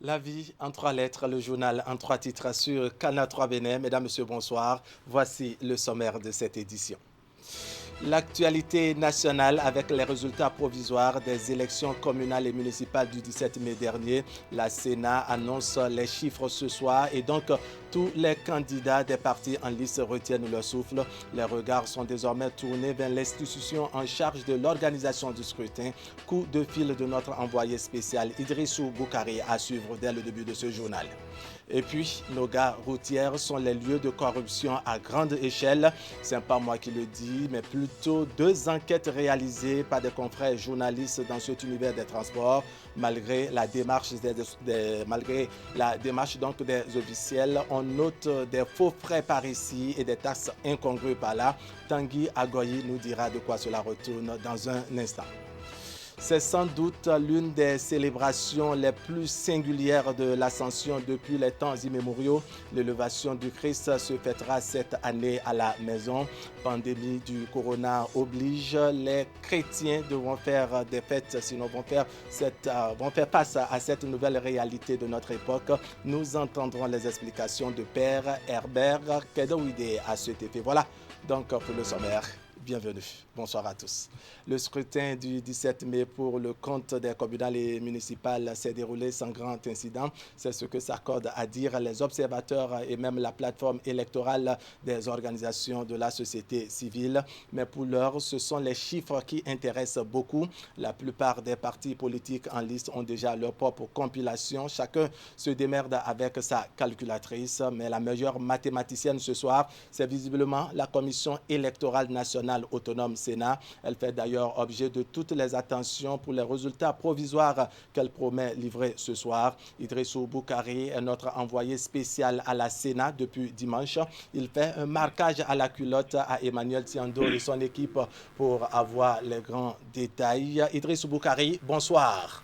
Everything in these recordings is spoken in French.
La vie en trois lettres, le journal en trois titres sur Canal 3 Bénin. Mesdames, Messieurs, bonsoir. Voici le sommaire de cette édition. L'actualité nationale avec les résultats provisoires des élections communales et municipales du 17 mai dernier. La Sénat annonce les chiffres ce soir et donc tous les candidats des partis en liste retiennent leur souffle. Les regards sont désormais tournés vers l'institution en charge de l'organisation du scrutin. Coup de fil de notre envoyé spécial Idrissou Boukari à suivre dès le début de ce journal. Et puis, nos gares routières sont les lieux de corruption à grande échelle. Ce n'est pas moi qui le dis, mais plutôt deux enquêtes réalisées par des confrères journalistes dans cet univers des transports. Malgré la démarche donc des officiels, on note des faux frais par ici et des taxes incongrues par là. Tanguy Agoyi nous dira de quoi cela retourne dans un instant. C'est sans doute l'une des célébrations les plus singulières de l'Ascension depuis les temps immémoriaux. L'élévation du Christ se fêtera cette année à la maison. Pandémie du corona oblige, les chrétiens devront faire des fêtes, sinon vont faire face à cette nouvelle réalité de notre époque. Nous entendrons les explications de Père Herbert Kedouide à cet effet. Voilà donc pour le sommaire. Bienvenue. Bonsoir à tous. Le scrutin du 17 mai pour le compte des communales et municipales s'est déroulé sans grand incident. C'est ce que s'accordent à dire les observateurs et même la plateforme électorale des organisations de la société civile. Mais pour l'heure, ce sont les chiffres qui intéressent beaucoup. La plupart des partis politiques en liste ont déjà leur propre compilation. Chacun se démerde avec sa calculatrice. Mais la meilleure mathématicienne ce soir, c'est visiblement la Commission électorale nationale autonome Sénat. Elle fait d'ailleurs objet de toutes les attentions pour les résultats provisoires qu'elle promet livrer ce soir. Idrissou Boukari est notre envoyé spécial à la Sénat depuis dimanche. Il fait un marquage à la culotte à Emmanuel Tiando et son équipe pour avoir les grands détails. Idrissou Boukari, bonsoir.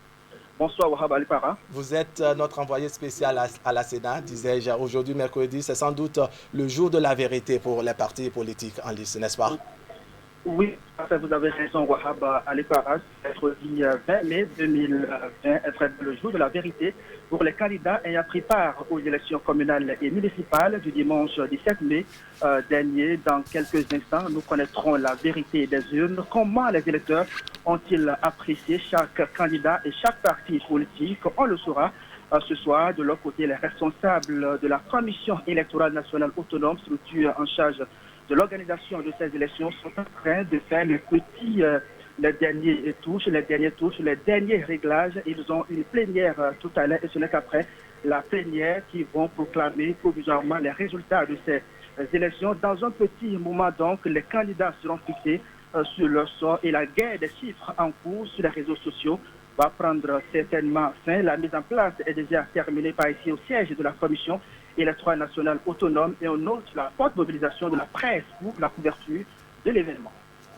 Bonsoir Wahab Alipara. Vous êtes notre envoyé spécial à la Sénat, disais-je. Aujourd'hui, mercredi, c'est sans doute le jour de la vérité pour les partis politiques en liste, n'est-ce pas? Oui, vous avez raison, Wahab Alipara. Mercredi 20 mai 2020 est le jour de la vérité pour les candidats ayant pris part aux élections communales et municipales du dimanche 17 mai dernier. Dans quelques instants, nous connaîtrons la vérité des urnes. Comment les électeurs ont-ils apprécié chaque candidat et chaque parti politique? On le saura ce soir. De l'autre côté, les responsables de la Commission électorale nationale autonome, structure en charge de l'organisation de ces élections, sont en train de faire les derniers touches, les derniers réglages. Ils ont une plénière tout à l'heure et ce n'est qu'après la plénière qu'ils vont proclamer provisoirement les résultats de ces élections. Dans un petit moment donc, les candidats seront fixés sur leur sort et la guerre des chiffres en cours sur les réseaux sociaux va prendre certainement fin. La mise en place est déjà terminée par ici au siège de la Commission électorale nationale autonome et on note la forte mobilisation de la presse pour la couverture de l'événement.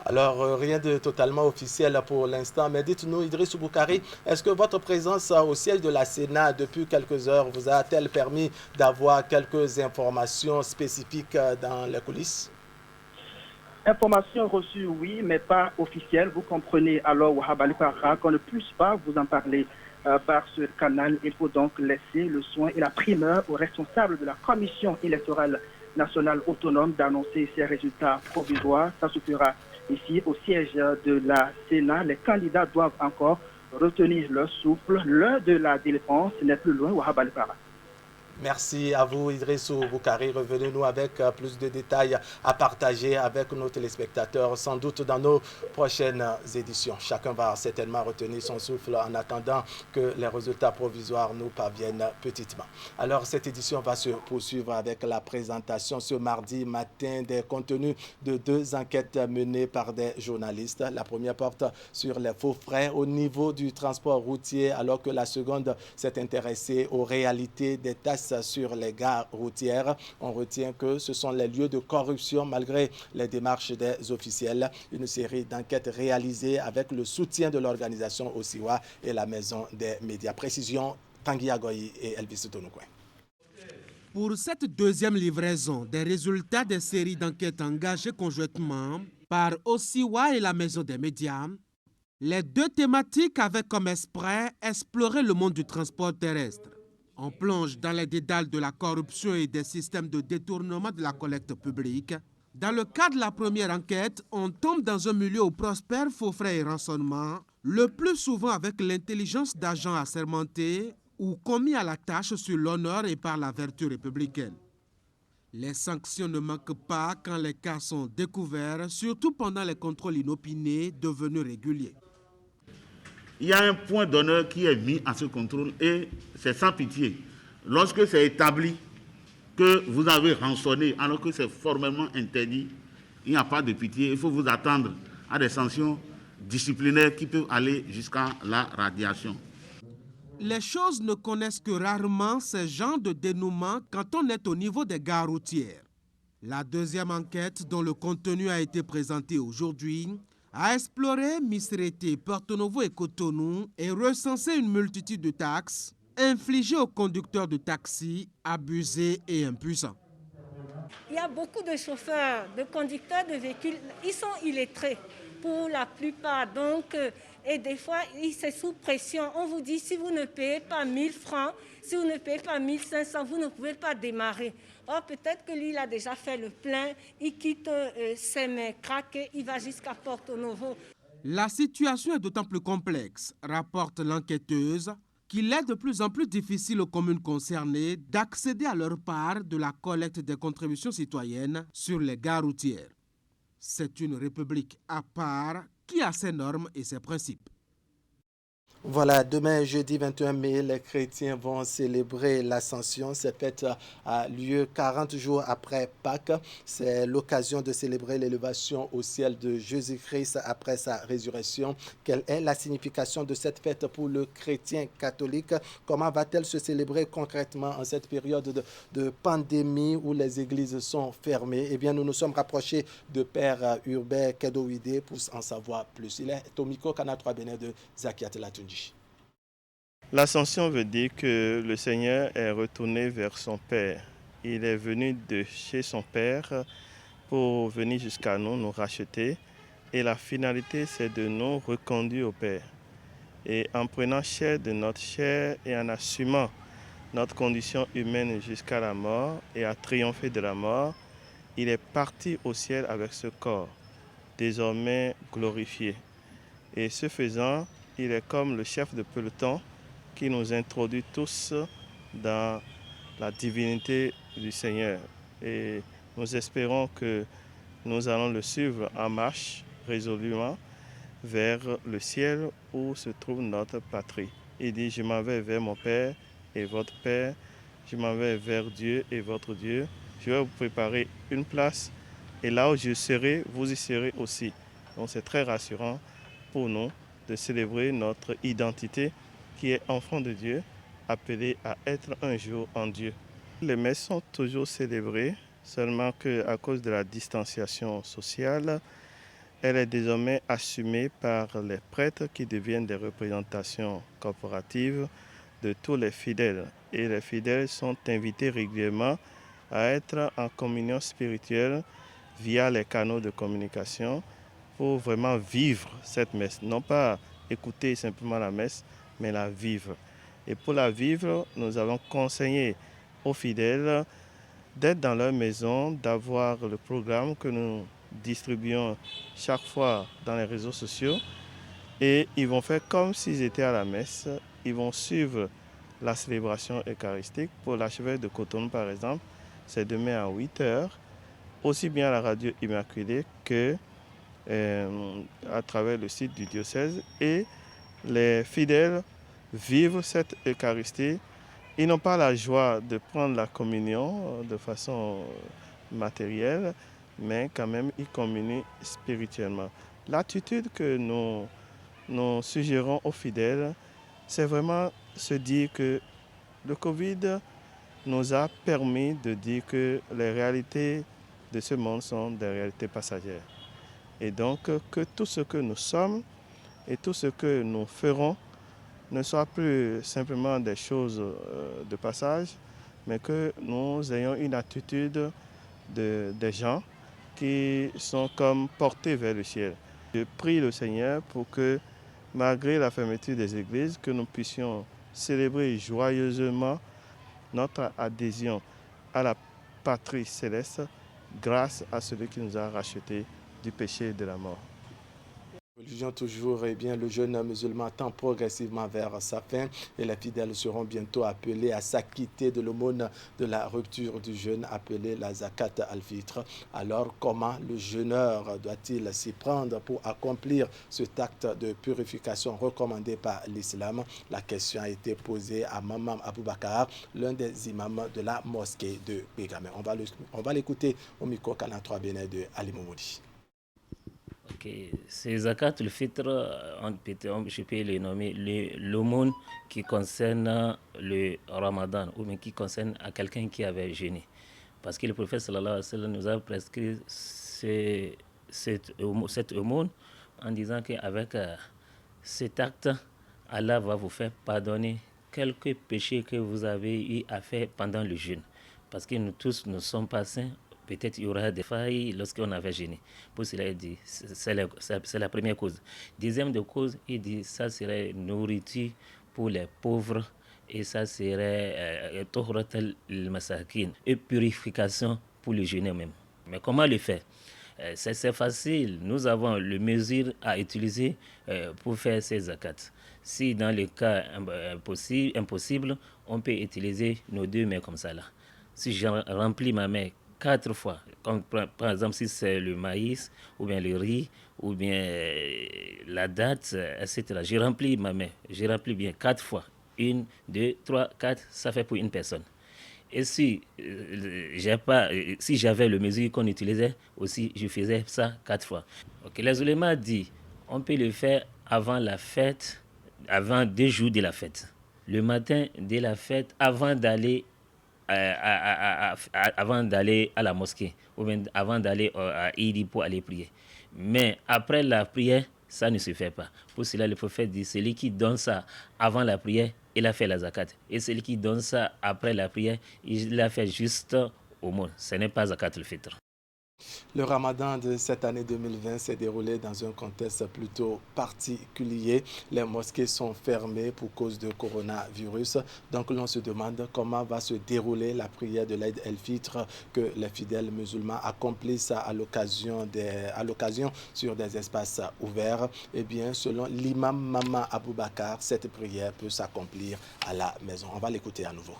Alors, rien de totalement officiel pour l'instant, mais dites-nous, Idrissou Boukari, est-ce que votre présence au siège de la Sénat depuis quelques heures vous a-t-elle permis d'avoir quelques informations spécifiques dans les coulisses? Informations reçues, oui, mais pas officielles. Vous comprenez alors, Wahab Alipara, qu'on ne puisse pas vous en parler par ce canal. Il faut donc laisser le soin et la primeur aux responsables de la Commission électorale nationale autonome d'annoncer ses résultats provisoires. Ça se fera ici au siège de la Sénat. Les candidats doivent encore retenir leur souffle. L'heure de la défense n'est plus loin, Wahab Alipara. Merci à vous, Idrissou Boukari. Revenez-nous avec plus de détails à partager avec nos téléspectateurs, sans doute dans nos prochaines éditions. Chacun va certainement retenir son souffle en attendant que les résultats provisoires nous parviennent petitement. Alors, cette édition va se poursuivre avec la présentation ce mardi matin des contenus de deux enquêtes menées par des journalistes. La première porte sur les faux frais au niveau du transport routier, alors que la seconde s'est intéressée aux réalités des taxes sur les gares routières. On retient que ce sont les lieux de corruption malgré les démarches des officiels. Une série d'enquêtes réalisées avec le soutien de l'organisation Osiwa et la Maison des médias. Précision, Tanguy Agoyi et Elvis Tonoukouen. Pour cette deuxième livraison des résultats des séries d'enquêtes engagées conjointement par Osiwa et la Maison des médias, les deux thématiques avaient comme esprit explorer le monde du transport terrestre. On plonge dans les dédales de la corruption et des systèmes de détournement de la collecte publique. Dans le cas de la première enquête, on tombe dans un milieu où prospèrent faux frais et rançonnements, le plus souvent avec l'intelligence d'agents assermentés ou commis à la tâche sur l'honneur et par la vertu républicaine. Les sanctions ne manquent pas quand les cas sont découverts, surtout pendant les contrôles inopinés devenus réguliers. Il y a un point d'honneur qui est mis à ce contrôle et c'est sans pitié. Lorsque c'est établi que vous avez rançonné alors que c'est formellement interdit, il n'y a pas de pitié. Il faut vous attendre à des sanctions disciplinaires qui peuvent aller jusqu'à la radiation. Les choses ne connaissent que rarement ces genres de dénouement quand on est au niveau des gares routières. La deuxième enquête, dont le contenu a été présenté aujourd'hui, a exploré Misrété, Porto Novo et Cotonou et recensé une multitude de taxes infligées aux conducteurs de taxi abusés et impuissants. Il y a beaucoup de chauffeurs, de conducteurs de véhicules, ils sont illettrés pour la plupart. Donc, et des fois, c'est sous pression. On vous dit, si vous ne payez pas 1000 francs, si vous ne payez pas 1500, vous ne pouvez pas démarrer. Or, peut-être que lui, il a déjà fait le plein, il quitte ses mains craquées, il va jusqu'à Porto Novo. La situation est d'autant plus complexe, rapporte l'enquêteuse, qu'il est de plus en plus difficile aux communes concernées d'accéder à leur part de la collecte des contributions citoyennes sur les gares routières. C'est une république à part qui a ses normes et ses principes. Voilà, demain, jeudi 21 mai, les chrétiens vont célébrer l'Ascension. Cette fête a lieu 40 jours après Pâques. C'est l'occasion de célébrer l'élévation au ciel de Jésus-Christ après sa résurrection. Quelle est la signification de cette fête pour le chrétien catholique? Comment va-t-elle se célébrer concrètement en cette période de pandémie où les églises sont fermées? Eh bien, nous nous sommes rapprochés de Père Hubert Kedowide pour en savoir plus. Il est Tomiko Kana3 Bénin de Zakiat Latunji. L'ascension veut dire que le Seigneur est retourné vers son Père. Il est venu de chez son Père pour venir jusqu'à nous, nous racheter. Et la finalité, c'est de nous reconduire au Père. Et en prenant chair de notre chair et en assumant notre condition humaine jusqu'à la mort et à triompher de la mort, il est parti au ciel avec ce corps, désormais glorifié. Et ce faisant, il est comme le chef de peloton qui nous introduit tous dans la divinité du Seigneur. Et nous espérons que nous allons le suivre en marche résolument vers le ciel où se trouve notre patrie. Il dit, je m'en vais vers mon Père et votre Père, je m'en vais vers Dieu et votre Dieu. Je vais vous préparer une place et là où je serai, vous y serez aussi. Donc c'est très rassurant pour nous de célébrer notre identité qui est enfant de Dieu, appelé à être un jour en Dieu. Les messes sont toujours célébrées, seulement qu'à cause de la distanciation sociale, elle est désormais assumée par les prêtres qui deviennent des représentations corporatives de tous les fidèles. Et les fidèles sont invités régulièrement à être en communion spirituelle via les canaux de communication pour vraiment vivre cette messe. Non pas écouter simplement la messe, mais la vivre. Et pour la vivre, nous allons conseiller aux fidèles d'être dans leur maison, d'avoir le programme que nous distribuons chaque fois dans les réseaux sociaux. Et ils vont faire comme s'ils étaient à la messe. Ils vont suivre la célébration eucharistique. Pour l'archevêque de Cotonou, par exemple, c'est demain à 8 h, aussi bien à la radio Immaculée que à travers le site du diocèse. Et les fidèles vivent cette Eucharistie. Ils n'ont pas la joie de prendre la communion de façon matérielle, mais quand même ils communient spirituellement. L'attitude que nous suggérons aux fidèles, c'est vraiment se dire que le Covid nous a permis de dire que les réalités de ce monde sont des réalités passagères. Et donc que tout ce que nous sommes et tout ce que nous ferons ne soit plus simplement des choses de passage, mais que nous ayons une attitude des gens qui sont comme portés vers le ciel. Je prie le Seigneur pour que, malgré la fermeture des églises, que nous puissions célébrer joyeusement notre adhésion à la patrie céleste grâce à celui qui nous a rachetés du péché et de la mort. Religion toujours, eh bien, le jeûne musulman tend progressivement vers sa fin et les fidèles seront bientôt appelés à s'acquitter de l'aumône de la rupture du jeûne appelée la zakat al-fitr. Alors, comment le jeûneur doit-il s'y prendre pour accomplir cet acte de purification recommandé par l'islam? La question a été posée à Mamam Aboubakar, l'un des imams de la mosquée de Bégamé. On va l'écouter au micro Canal 3 Bénin de Ali Moumoudi. Okay. C'est zakat al-fitr, je peux le nommer l'aumône qui concerne le ramadan ou bien qui concerne à quelqu'un qui avait jeûné. Parce que le prophète sallallahu alayhi wa sallam nous a prescrit cette aumône en disant qu'avec cet acte, Allah va vous faire pardonner quelques péchés que vous avez eu à faire pendant le jeûne. Parce que nous tous ne sommes pas saints. Peut-être il y aura des failles lorsqu'on avait gêné. Pour cela, il dit, c'est la première cause. Deuxième de cause, il dit, ça serait nourriture pour les pauvres et ça serait tohratal masakin et purification pour le jeûner même. Mais comment le faire? C'est facile. Nous avons le mesure à utiliser pour faire ces zakats. Si dans le cas impossible, on peut utiliser nos deux mains comme ça là. Si je remplis ma main 4 fois, comme par exemple si c'est le maïs, ou bien le riz, ou bien la date, etc. Je remplis ma main, je remplis bien 4 fois. 1, 2, 3, 4, ça fait pour une personne. Et si j'avais le mesure qu'on utilisait, aussi je faisais ça 4 fois. Okay. Les ulémas disent, on peut le faire avant la fête, avant 2 jours de la fête. Le matin de la fête, avant d'aller à la mosquée ou bien avant d'aller à Idi pour aller prier. Mais après la prière, ça ne se fait pas. Pour cela, le prophète dit, celui qui donne ça avant la prière, il a fait la zakat. Et celui qui donne ça après la prière, il a fait juste au monde. Ce n'est pas zakat al-fitr. Le ramadan de cette année 2020 s'est déroulé dans un contexte plutôt particulier. Les mosquées sont fermées pour cause de coronavirus. Donc l'on se demande comment va se dérouler la prière de l'Aïd el-Fitr que les fidèles musulmans accomplissent à l'occasion sur des espaces ouverts. Eh bien, selon l'imam Mama Aboubakar, cette prière peut s'accomplir à la maison. On va l'écouter à nouveau.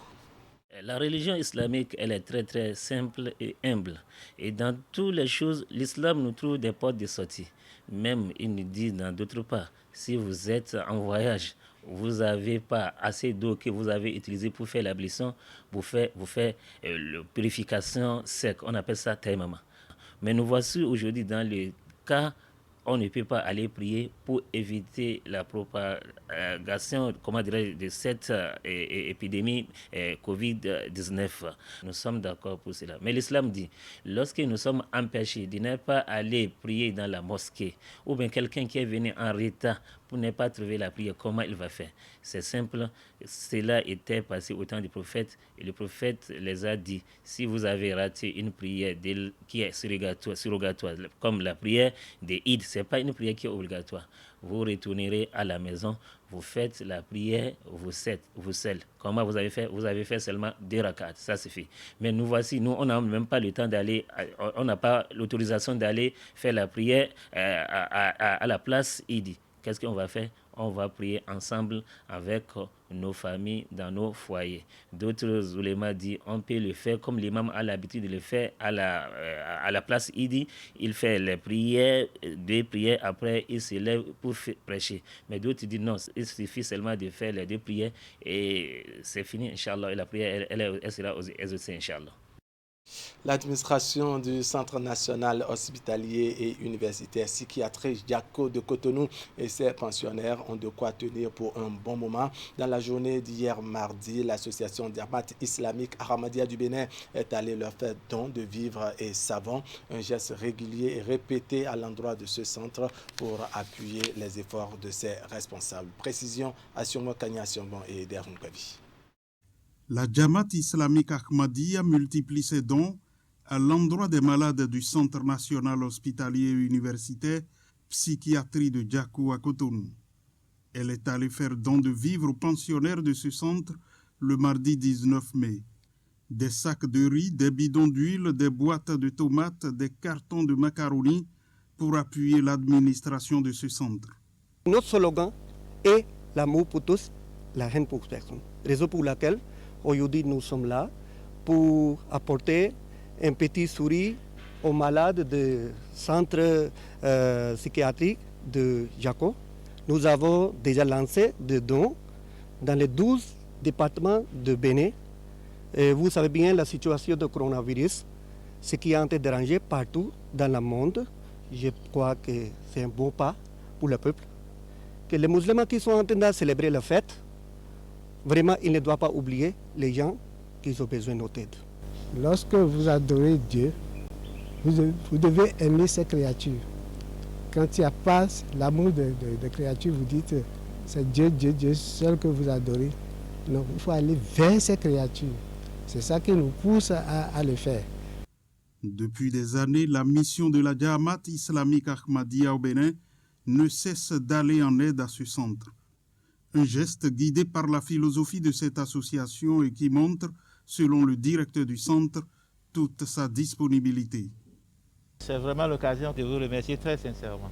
La religion islamique, elle est très très simple et humble. Et dans toutes les choses, l'islam nous trouve des portes de sortie. Même, il nous dit dans d'autres parts, si vous êtes en voyage, vous n'avez pas assez d'eau que vous avez utilisée pour faire l'ablution, vous faites la purification sec. On appelle ça taïmama. Mais nous voici aujourd'hui dans le cas on ne peut pas aller prier pour éviter la propagation, de cette épidémie Covid-19. Nous sommes d'accord pour cela. Mais l'islam dit, lorsque nous sommes empêchés de ne pas aller prier dans la mosquée, ou bien quelqu'un qui est venu en retard pour ne pas trouver la prière, comment il va faire? C'est simple, cela était passé au temps du prophète, et le prophète les a dit, si vous avez raté une prière qui est surrogatoire, comme la prière des Eid, ce n'est pas une prière qui est obligatoire. Vous retournerez à la maison, vous faites la prière, vous scellez. Comment vous avez fait? Vous avez fait seulement 2 rakats, ça suffit. Mais nous voici, nous, on n'a même pas le temps d'aller, on n'a pas l'autorisation d'aller faire la prière à la place Eid. Qu'est-ce qu'on va faire? On va prier ensemble avec nos familles dans nos foyers. D'autres oulémas disent on peut le faire comme l'imam a l'habitude de le faire à la place Idi. Il fait les prières, 2 prières, après il se lève pour prêcher. Mais d'autres disent non, il suffit seulement de faire les 2 prières et c'est fini, Inch'Allah. Et la prière, elle sera exaucée, Inch'Allah. L'administration du Centre national hospitalier et universitaire psychiatrique Diako de Cotonou et ses pensionnaires ont de quoi tenir pour un bon moment. Dans la journée d'hier mardi, l'association Diamat islamique Ahmadiyya du Bénin est allée leur faire don de vivres et savons, un geste régulier et répété à l'endroit de ce centre pour appuyer les efforts de ses responsables. Précision à Surmo Kanya Siongbon et Derun Kavi. La Jamaat islamique Ahmadiyya multiplie ses dons à l'endroit des malades du Centre national hospitalier et universitaire psychiatrie de Diakou à Cotonou. Elle est allée faire don de vivres aux pensionnaires de ce centre le mardi 19 mai. Des sacs de riz, des bidons d'huile, des boîtes de tomates, des cartons de macaroni pour appuyer l'administration de ce centre. Notre slogan est l'amour pour tous, la haine pour personne. Raison pour laquelle aujourd'hui nous sommes là pour apporter un petit sourire aux malades du centre psychiatrique de Jaco. Nous avons déjà lancé des dons dans les 12 départements de Bénin. Et vous savez bien la situation de coronavirus, ce qui est en train de déranger partout dans le monde. Je crois que c'est un bon pas pour le peuple. Que les musulmans qui sont en train de célébrer la fête, vraiment, ils ne doivent pas oublier les gens qui ont besoin de notre aide. Lorsque vous adorez Dieu, vous devez aimer ces créatures. Quand il n'y a pas l'amour de créatures, vous dites c'est Dieu, Dieu, Dieu seul que vous adorez. Non, il faut aller vers ces créatures. C'est ça qui nous pousse à le faire. Depuis des années, la mission de la Jamaat islamique Ahmadiyya au Bénin ne cesse d'aller en aide à ce centre. Un geste guidé par la philosophie de cette association et qui montre, selon le directeur du centre, toute sa disponibilité. C'est vraiment l'occasion de vous remercier très sincèrement.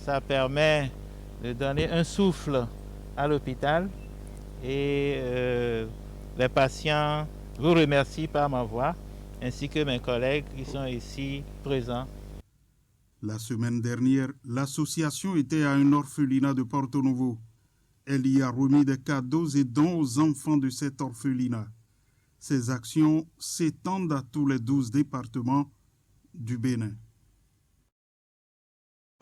Ça permet de donner un souffle à l'hôpital et les patients vous remercient par ma voix, ainsi que mes collègues qui sont ici présents. La semaine dernière, l'association était à un orphelinat de Porto Novo. Elle y a remis des cadeaux et dons aux enfants de cet orphelinat. Ces actions s'étendent à tous les 12 départements du Bénin.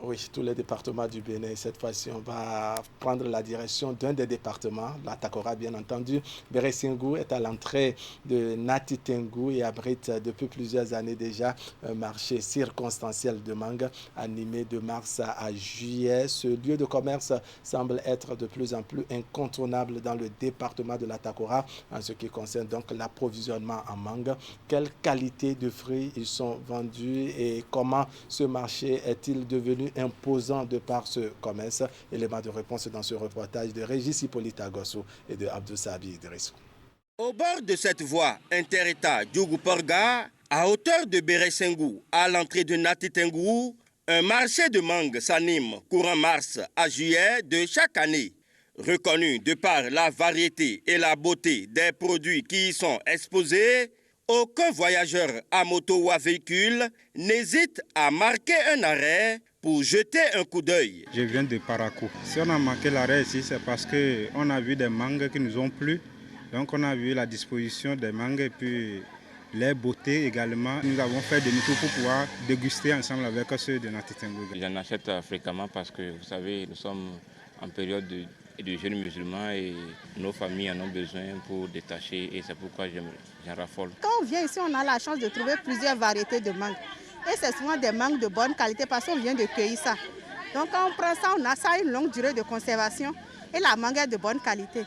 Oui, tous les départements du Bénin. Cette fois-ci, on va prendre la direction d'un des départements, la Takora bien entendu. Beresingou est à l'entrée de Nati Tengou et abrite depuis plusieurs années déjà un marché circonstanciel de mangue animé de mars à juillet. Ce lieu de commerce semble être de plus en plus incontournable dans le département de la Takora en ce qui concerne donc l'approvisionnement en mangue. Quelle qualité de fruits ils sont vendus et comment ce marché est-il devenu imposant de par ce commerce? Élément de réponse dans ce reportage de Régis Hippolyte Agosso et de Abdou Sabi Idrissou. Au bord de cette voie inter-État Djougou-Porga, à hauteur de Beresingou, à l'entrée de Nati Tengou, un marché de mangue s'anime courant mars à juillet de chaque année. Reconnu de par la variété et la beauté des produits qui y sont exposés, aucun voyageur à moto ou à véhicule n'hésite à marquer un arrêt pour jeter un coup d'œil. Je viens de Parakou. Si on a marqué l'arrêt ici, c'est parce qu'on a vu des mangues qui nous ont plu. Donc on a vu la disposition des mangues et puis les beautés également. Nous avons fait demi-tour pour pouvoir déguster ensemble avec ceux de Nati Tengou. J'en achète fréquemment parce que vous savez, nous sommes en période de jeunes musulmans et nos familles en ont besoin pour détacher et c'est pourquoi j'en raffole. Quand on vient ici, on a la chance de trouver plusieurs variétés de mangues. Et c'est souvent des mangues de bonne qualité parce qu'on vient de cueillir ça. Donc quand on prend ça, on a ça une longue durée de conservation et la mangue est de bonne qualité.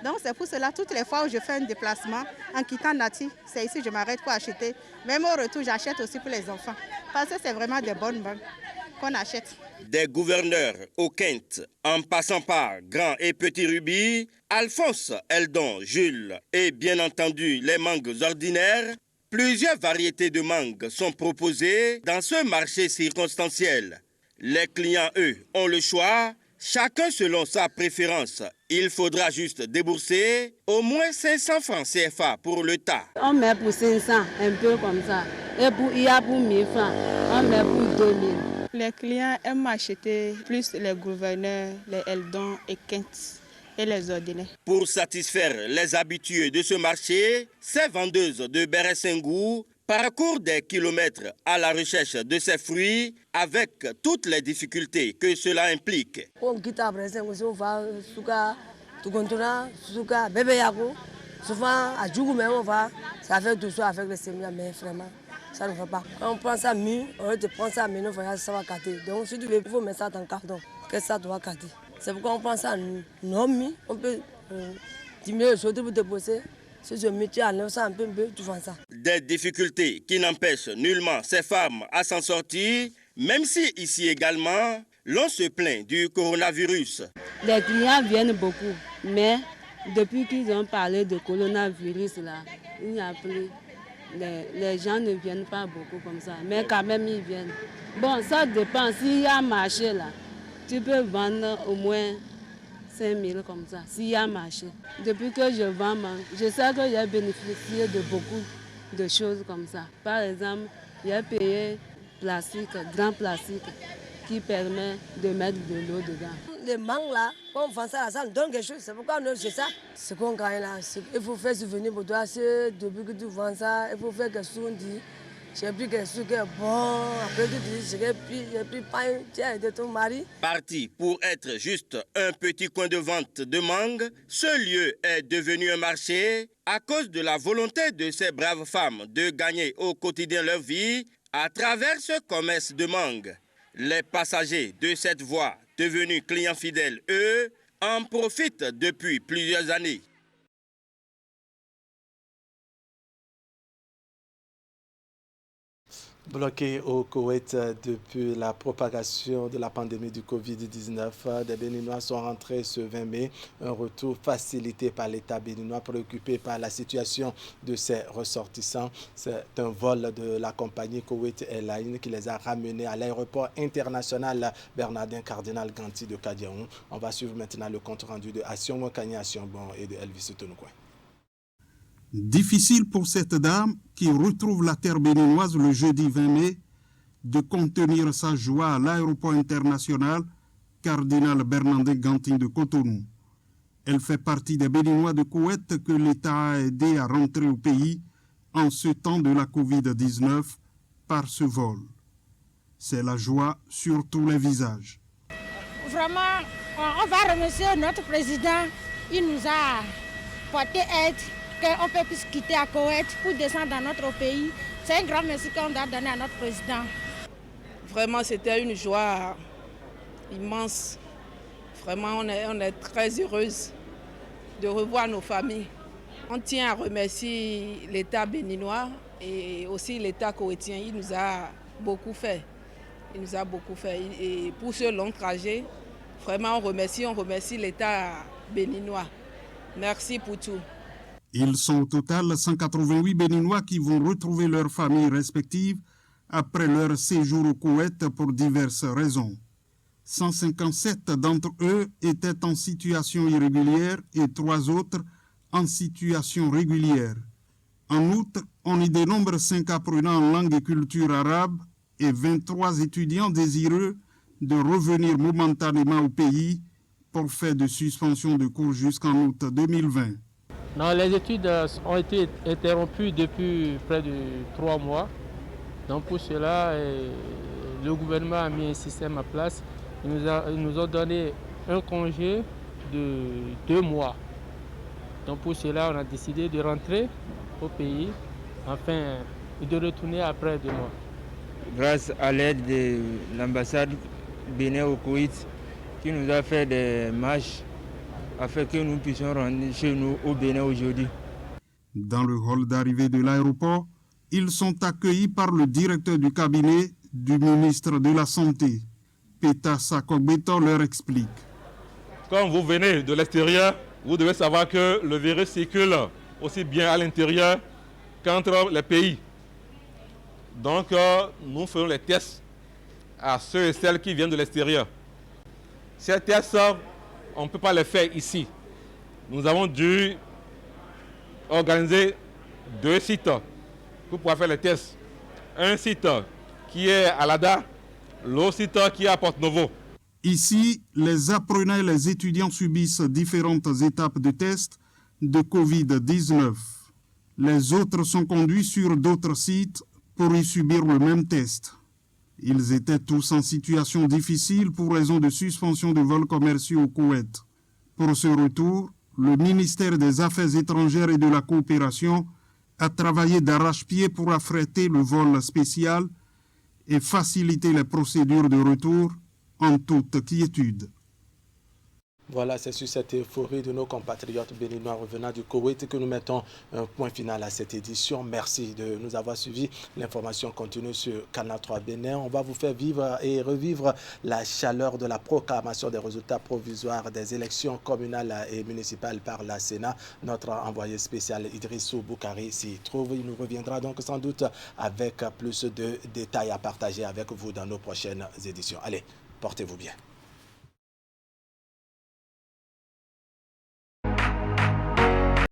Donc c'est pour cela, toutes les fois où je fais un déplacement, en quittant Nati, c'est ici que je m'arrête pour acheter. Même au retour, j'achète aussi pour les enfants. Parce que c'est vraiment de bonnes mangues qu'on achète. Des gouverneurs au Kent, en passant par Grand et Petit Rubis, Alphonse, Eldon, Jules et bien entendu les mangues ordinaires, plusieurs variétés de mangues sont proposées dans ce marché circonstanciel. Les clients, eux, ont le choix, chacun selon sa préférence. Il faudra juste débourser au moins 500 francs CFA pour le tas. On met pour 500, un peu comme ça. Et il y a pour 1000 francs, on met pour 2000. Les clients aiment acheter plus les gouverneurs, les Eldon et Kent. Et les ordinaires. Pour satisfaire les habitués de ce marché, ces vendeuses de Beresingou parcourent des kilomètres à la recherche de ces fruits avec toutes les difficultés que cela implique. On quitte à Beresingou, on va souvent à Djougou, on va, ça fait tout ça avec les séminaires, mais vraiment, ça ne va pas. Quand on prend ça mieux, on te prend ça mieux, ça va casser. Donc si tu veux, il faut mettre ça dans le carton, que ça doit casser. C'est pourquoi on pense à non, on peut diminuer les autres pour déposer. Si je mets à 900 un peu, tu fais ça. Des difficultés qui n'empêchent nullement ces femmes à s'en sortir, même si ici également, l'on se plaint du coronavirus. Les clients viennent beaucoup, mais Depuis qu'ils ont parlé de coronavirus, là, il n'y a plus. Les gens ne viennent pas beaucoup comme ça, mais quand même ils viennent. Bon, ça dépend. S'il y a marché là, tu peux vendre au moins 5 000 comme ça, s'il y a marché. Depuis que je vends, je sais que j'ai bénéficié de beaucoup de choses comme ça. Par exemple, j'ai payé plastique, grand plastique, qui permet de mettre de l'eau dedans. Les mangues là, quand on vend ça, ça nous donne quelque chose. C'est pourquoi nous, c'est ça. Ce qu'on gagne là, il faut faire souvenir pour toi. Depuis que tu vends ça, il faut faire quelque chose. J'ai pris quelque chose qui est bon. Après tu dis, j'ai pris pain, tiens, de ton mari. Parti pour être juste un petit coin de vente de mangue, ce lieu est devenu un marché à cause de la volonté de ces braves femmes de gagner au quotidien leur vie à travers ce commerce de mangue. Les passagers de cette voie, devenus clients fidèles, eux, en profitent depuis plusieurs années. Bloqué au Koweït depuis la propagation de la pandémie du Covid-19, des Béninois sont rentrés ce 20 mai. Un retour facilité par l'État béninois préoccupé par la situation de ses ressortissants. C'est un vol de la compagnie Koweït Airlines qui les a ramenés à l'aéroport international Bernardin Cardinal Ganti de Kadiaoun. On va suivre maintenant le compte rendu de Asion Kanye Asionbon et de Elvis Tonoukouen. Difficile pour cette dame qui retrouve la terre béninoise le jeudi 20 mai de contenir sa joie à l'aéroport international Cardinal Bernardin Ganti de Cotonou. Elle fait partie des Béninois de Koweït que l'État a aidé à rentrer au pays en ce temps de la Covid-19 par ce vol. C'est la joie sur tous les visages. Vraiment, on va remercier notre président. Il nous a porté aide. Qu'on peut plus quitter à Koweït pour descendre dans notre pays. C'est un grand merci qu'on doit donner à notre président. Vraiment, c'était une joie immense. Vraiment, on est très heureuse de revoir nos familles. On tient à remercier l'État béninois et aussi l'État koweïtien. Il nous a beaucoup fait. Et pour ce long trajet, vraiment, on remercie l'État béninois. Merci pour tout. Ils sont au total 188 Béninois qui vont retrouver leurs familles respectives après leur séjour au Koweït pour diverses raisons. 157 d'entre eux étaient en situation irrégulière et 3 autres en situation régulière. En outre, on y dénombre 5 apprenants en langue et culture arabe et 23 étudiants désireux de revenir momentanément au pays pour faire de suspension de cours jusqu'en août 2020. Non, les études ont été interrompues depuis près de 3 mois. Donc pour cela, le gouvernement a mis un système en place. Ils nous ont donné un congé de 2 mois. Donc pour cela, on a décidé de rentrer au pays, afin de retourner après 2 mois. Grâce à l'aide de l'ambassade Bénin au Koweït, qui nous a fait des marches afin que nous puissions rentrer chez nous au Bénin aujourd'hui. Dans le hall d'arrivée de l'aéroport, ils sont accueillis par le directeur du cabinet du ministre de la Santé. Peta Sakogbeto leur explique. Quand vous venez de l'extérieur, vous devez savoir que le virus circule aussi bien à l'intérieur qu'entre les pays. Donc nous faisons les tests à ceux et celles qui viennent de l'extérieur. Ces tests, on ne peut pas les faire ici. Nous avons dû organiser 2 sites pour pouvoir faire les tests. Un site qui est à Lada, l'autre site qui est à Porte-Novo. Ici, les apprenants et les étudiants subissent différentes étapes de tests de Covid-19. Les autres sont conduits sur d'autres sites pour y subir le même test. Ils étaient tous en situation difficile pour raison de suspension de vols commerciaux au Koweït. Pour ce retour, le ministère des Affaires étrangères et de la coopération a travaillé d'arrache-pied pour affréter le vol spécial et faciliter les procédures de retour en toute quiétude. Voilà, c'est sur cette euphorie de nos compatriotes béninois revenant du Koweït que nous mettons un point final à cette édition. Merci de nous avoir suivis. L'information continue sur Canal 3 Bénin. On va vous faire vivre et revivre la chaleur de la proclamation des résultats provisoires des élections communales et municipales par la Sénat. Notre envoyé spécial Idrissou Boukari s'y trouve. Il nous reviendra donc sans doute avec plus de détails à partager avec vous dans nos prochaines éditions. Allez, portez-vous bien.